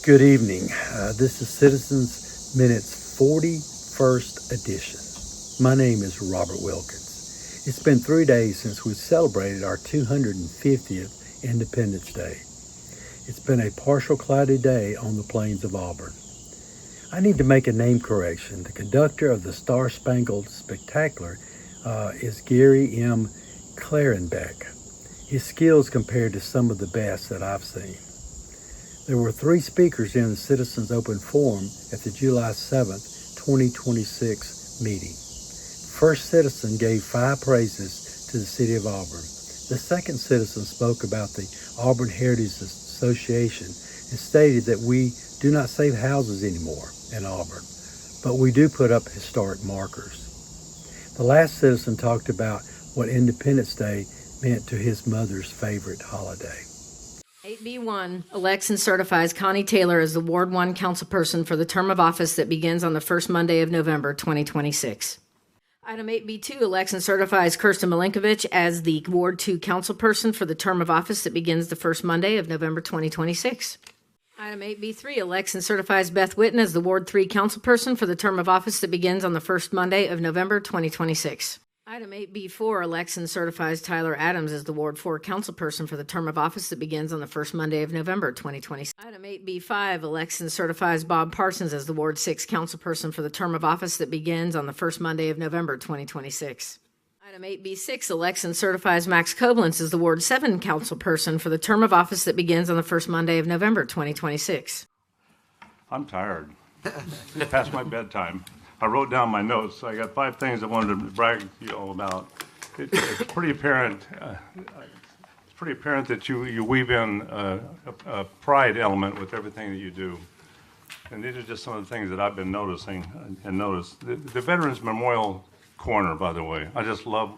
Good evening. This is Citizens Minutes 41st edition. My name is Robert Wilkins. It's been 3 days since we celebrated our 250th Independence Day. It's been a partial cloudy day on the plains of Auburn. I need to make a name correction. The conductor of the Star Spangled Spectacular is Gary M. Clarenbeck. His skills compared to some of the best that I've seen. There were 3 speakers in the Citizens Open Forum at the July 7th, 2026 meeting. First citizen gave 5 praises to the City of Auburn. The second citizen spoke about the Auburn Heritage Association and stated that we do not save houses anymore in Auburn, but we do put up historic markers. The last citizen talked about what Independence Day meant to his mother's favorite holiday. 8B1 elects and certifies Connie Taylor as the Ward 1 councilperson for the term of office that begins on the first Monday of November 2026. Item 8B2 elects and certifies Kirsten Milinkovich as the Ward 2 councilperson for the term of office that begins the first Monday of November 2026. Item 8B3 elects and certifies Beth Witten as the Ward 3 councilperson for the term of office that begins on the first Monday of November 2026. Item 8B4 elects and certifies Tyler Adams as the Ward 4 councilperson for the term of office that begins on the first Monday of November 2026. Item 8B5 elects and certifies Bob Parsons as the Ward 6 councilperson for the term of office that begins on the first Monday of November 2026. Item 8B6 elects and certifies Max Koblenz as the Ward 7 councilperson for the term of office that begins on the first Monday of November 2026. I'm tired. It's past my bedtime. I wrote down my notes. I got 5 things I wanted to brag to you all about. It's pretty apparent. It's pretty apparent that you weave in a pride element with everything that you do. And these are just some of the things that I've been noticing and noticed. The Veterans Memorial Corner, by the way, I just love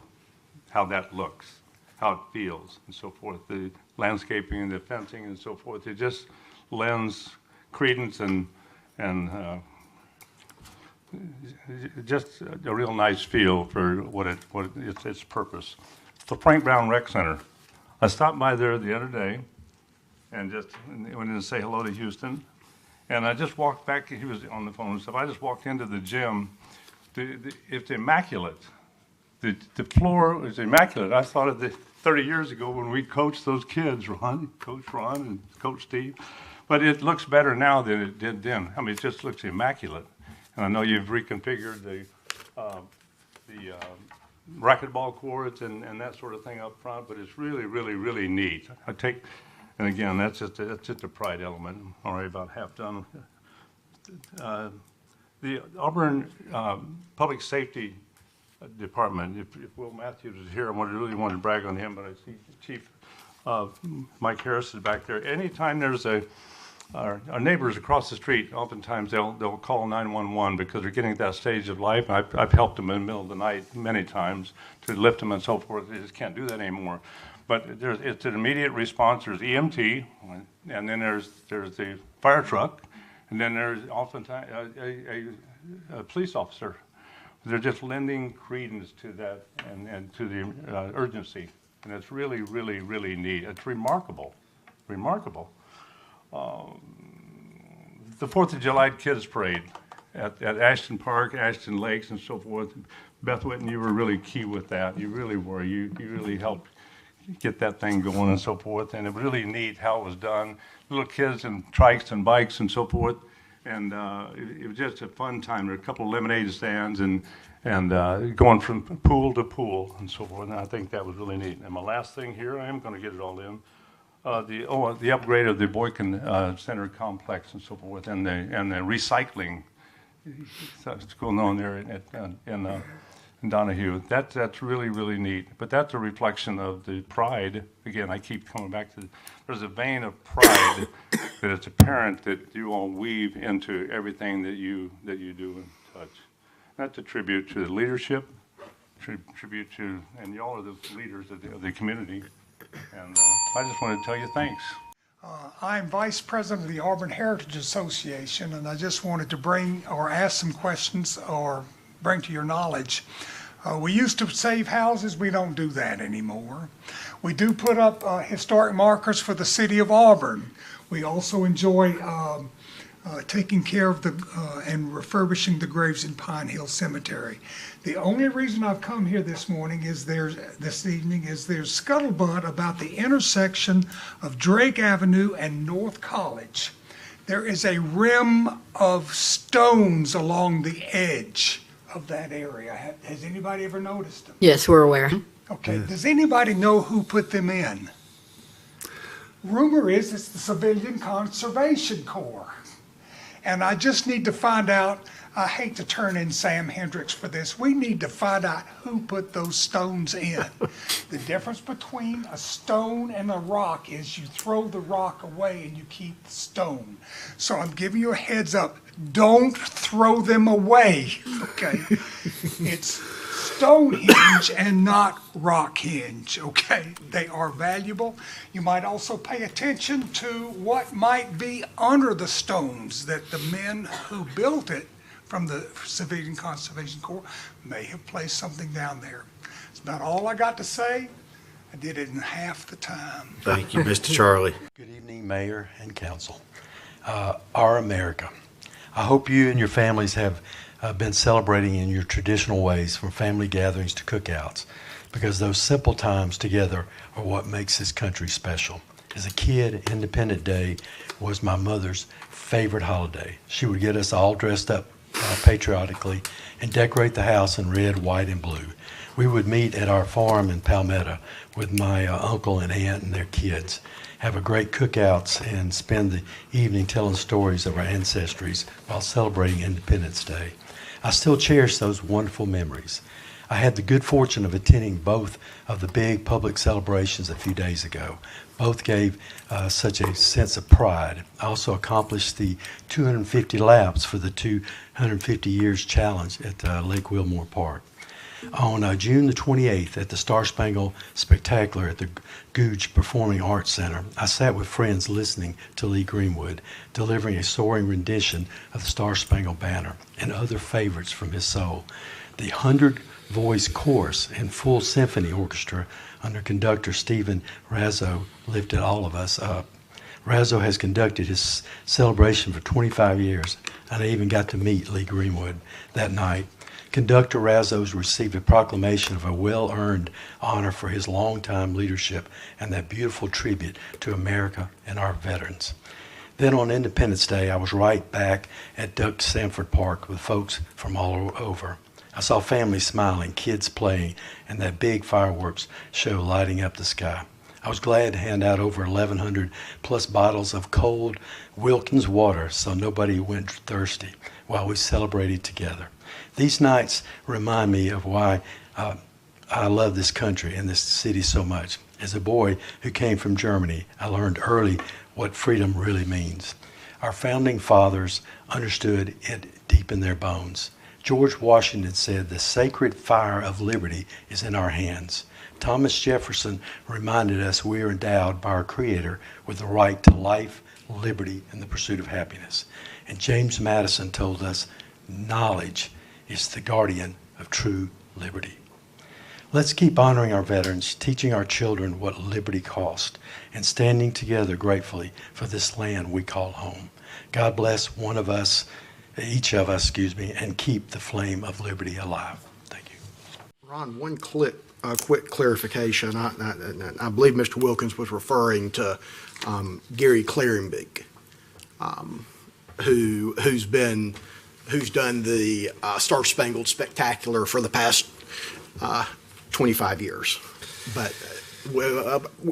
how that looks, how it feels, and so forth. The landscaping and the fencing and so forth. It just lends credence and just a real nice feel for its purpose. The Frank Brown Rec Center. I stopped by there the other day and just went in to say hello to Houston. And I just walked back, he was on the phone and stuff. I just walked into the gym. It's immaculate. The floor was immaculate. I thought of 30 years ago when we coached those kids, Coach Ron and Coach Steve. But it looks better now than it did then. I mean, it just looks immaculate. And I know you've reconfigured the racquetball courts and that sort of thing up front, but it's really, really, really neat. And again, that's just a pride element. I'm already about half done. The Auburn Public Safety Department, if Will Matthews is here, I really wanted to brag on him, but I see Chief Mike Harris is back there. Anytime there's our neighbors across the street, oftentimes they'll call 911 because they're getting at that stage of life. I've helped them in the middle of the night many times to lift them and so forth. They just can't do that anymore. But it's an immediate response. There's EMT, and then there's the fire truck, and then there's oftentimes a police officer. They're just lending credence to that and to the urgency, and it's really, really, really neat. It's remarkable. The 4th of July Kids Parade at Ashton Park, Ashton Lakes, and so forth. Beth Witten, you were really key with that. You really were. You really helped get that thing going and so forth. And it was really neat how it was done. Little kids and trikes and bikes and so forth. And it was just a fun time. There were a couple of lemonade stands and going from pool to pool and so forth. And I think that was really neat. And my last thing here, I am going to get it all in. The upgrade of the Boykin Center complex and so forth, and the recycling that's going on there in Donahue. That's really, really neat. But that's a reflection of the pride. Again, I keep coming back to there's a vein of pride that it's apparent that you all weave into everything that you do and touch. That's a tribute to the leadership, tribute to, and y'all are the leaders of the community. And I just want to tell you thanks. I'm Vice President of the Auburn Heritage Association, and I just wanted to bring or ask some questions or bring to your knowledge. We used to save houses. We don't do that anymore. We do put up historic markers for the City of Auburn. We also enjoy taking care of and refurbishing the graves in Pine Hill Cemetery. The only reason I've come here this evening is there's scuttlebutt about the intersection of Drake Avenue and North College. There is a rim of stones along the edge of that area. Has anybody ever noticed them? Yes, we're aware. Okay, does anybody know who put them in? Rumor is it's the Civilian Conservation Corps. And I just need to find out, I hate to turn in Sam Hendricks for this, we need to find out who put those stones in. The difference between a stone and a rock is you throw the rock away and you keep the stone. So I'm giving you a heads up, don't throw them away, okay? It's Stonehenge and not Rockhenge, okay? They are valuable. You might also pay attention to what might be under the stones that the men who built it from the Civilian Conservation Corps may have placed something down there. It's about all I got to say. I did it in half the time. Thank you, Mr. Charlie. Good evening, Mayor and Council. Our America. I hope you and your families have been celebrating in your traditional ways, from family gatherings to cookouts, because those simple times together are what makes this country special. As a kid, Independence Day was my mother's favorite holiday. She would get us all dressed up patriotically and decorate the house in red, white, and blue. We would meet at our farm in Palmetto with my uncle and aunt and their kids, have a great cookouts, and spend the evening telling stories of our ancestries while celebrating Independence Day. I still cherish those wonderful memories. I had the good fortune of attending both of the big public celebrations a few days ago. Both gave such a sense of pride. I also accomplished the 250 laps for the 250 Years Challenge at Lake Wilmore Park. On June the 28th at the Star Spangled Spectacular at the Googe Performing Arts Center, I sat with friends listening to Lee Greenwood, delivering a soaring rendition of the Star Spangled Banner and other favorites from his soul. The 100-voice chorus and full symphony orchestra under conductor Stephen Razzo lifted all of us up. Razzo has conducted his celebration for 25 years, and I even got to meet Lee Greenwood that night. Conductor Razzo's received a proclamation of a well-earned honor for his longtime leadership and that beautiful tribute to America and our veterans. Then on Independence Day, I was right back at Duck Sanford Park with folks from all over. I saw families smiling, kids playing, and that big fireworks show lighting up the sky. I was glad to hand out over 1,100 plus bottles of cold Wilkins water so nobody went thirsty while we celebrated together. These nights remind me of why I love this country and this city so much. As a boy who came from Germany, I learned early what freedom really means. Our founding fathers understood it deep in their bones. George Washington said, "The sacred fire of liberty is in our hands." Thomas Jefferson reminded us we are endowed by our Creator with the right to life, liberty, and the pursuit of happiness. And James Madison told us, knowledge is the guardian of true liberty. Let's keep honoring our veterans, teaching our children what liberty cost, and standing together gratefully for this land we call home. God bless each of us, and keep the flame of liberty alive. Thank you. Ron, one quick clarification. I believe Mr. Wilkins was referring to Gary Clarenbig, who's done the Star Spangled Spectacular for the past 25 years. But we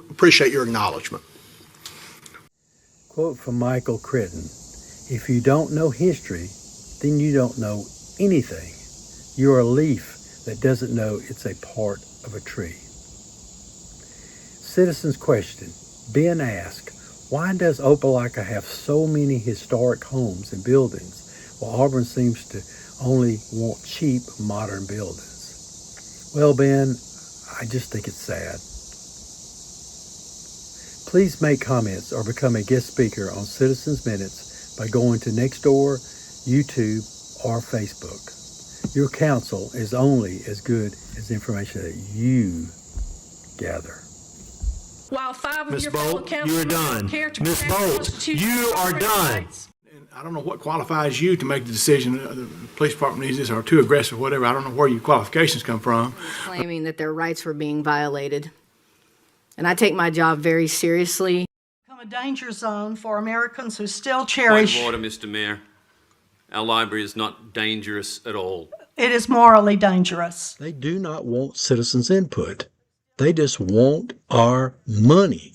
appreciate your acknowledgement. Quote from Michael Crichton: "If you don't know history, then you don't know anything. You're a leaf that doesn't know it's a part of a tree." Citizens question. Ben asked, why does Opelika have so many historic homes and buildings while Auburn seems to only want cheap, modern buildings? Well, Ben, I just think it's sad. Please make comments or become a guest speaker on Citizens Minutes by going to Nextdoor, YouTube, or Facebook. Your counsel is only as good as information that you gather. while 5 of Ms. your fellow Bolt, you are councilmen done. don't care to Ms. protect the Bolt, Constitution you and are property done. rights. I don't know what qualifies you to make the decision, the police department needs this or too aggressive, whatever. I don't know where your qualifications come from. Claiming that their rights were being violated. And I take my job very seriously. Become a danger zone for Americans who still Point cherish. of order, Mr. Mayor. Our library is not dangerous at all. It is morally dangerous. They do not want citizens' input. They just want our money.